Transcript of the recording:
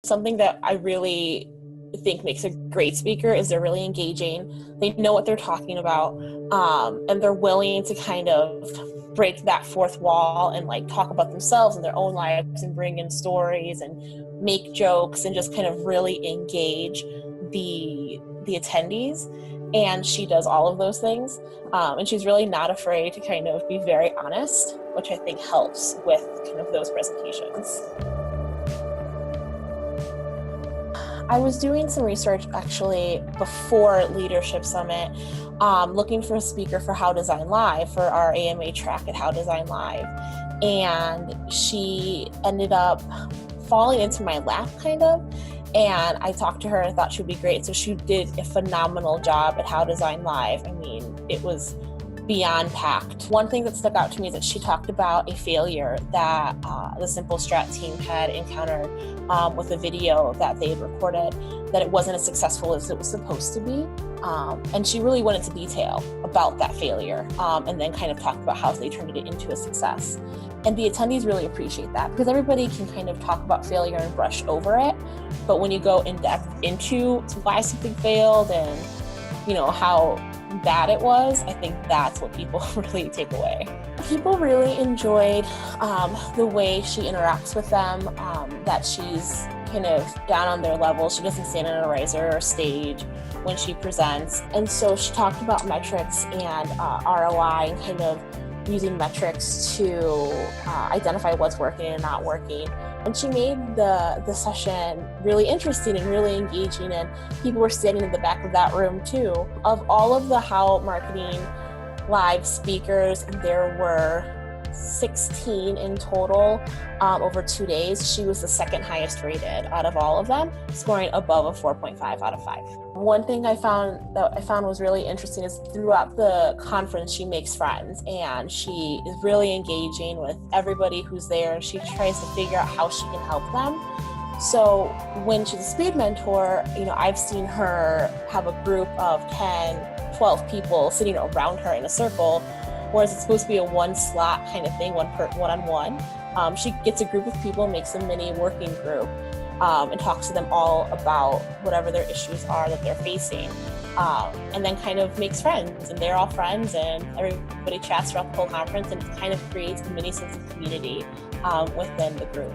Something that I really think makes a great speaker is they're really engaging. They know what they're talking about, and they're willing to kind of break that fourth wall and like talk about themselves and their own lives and bring in stories and make jokes and just kind of really engage the attendees. And she does all of those things, and she's really not afraid to kind of be very honest, which I think helps with kind of those presentations. I was doing some research actually before Leadership Summit, looking for a speaker for How Design Live, for our AMA track at How Design Live. And she ended up falling into my lap kind of. And I talked to her and I thought she would be great. So she did a phenomenal job at How Design Live. I mean, it was beyond packed. One thing that stuck out to me is that she talked about a failure that the Simple Strat team had encountered with a video that they had recorded, that it wasn't as successful as it was supposed to be. And she really went into detail about that failure, and then kind of talked about how they turned it into a success. And the attendees really appreciate that, because everybody can kind of talk about failure and brush over it. But when you go in depth into why something failed and, you know, how bad it was, I think that's what people really take away. People really enjoyed the way she interacts with them, that she's kind of down on their level. She doesn't stand on a riser or stage when she presents. And so she talked about metrics and ROI and kind of using metrics to identify what's working and not working. And she made the session really interesting and really engaging, and people were standing in the back of that room too. Of all of the How Marketing Live speakers, there were 16 in total over 2 days. She was the second highest rated out of all of them, scoring above a 4.5 out of 5. One thing I found was really interesting is throughout the conference, she makes friends, and she is really engaging with everybody who's there, and she tries to figure out how she can help them. So when she's a speed mentor, you know, I've seen her have a group of 10, 12 people sitting around her in a circle, whereas it's supposed to be a one slot kind of thing, one-on-one. She gets a group of people, makes a mini working group, and talks to them all about whatever their issues are that they're facing, and then kind of makes friends, and they're all friends, and everybody chats throughout the whole conference, and it kind of creates a mini sense of community within the group.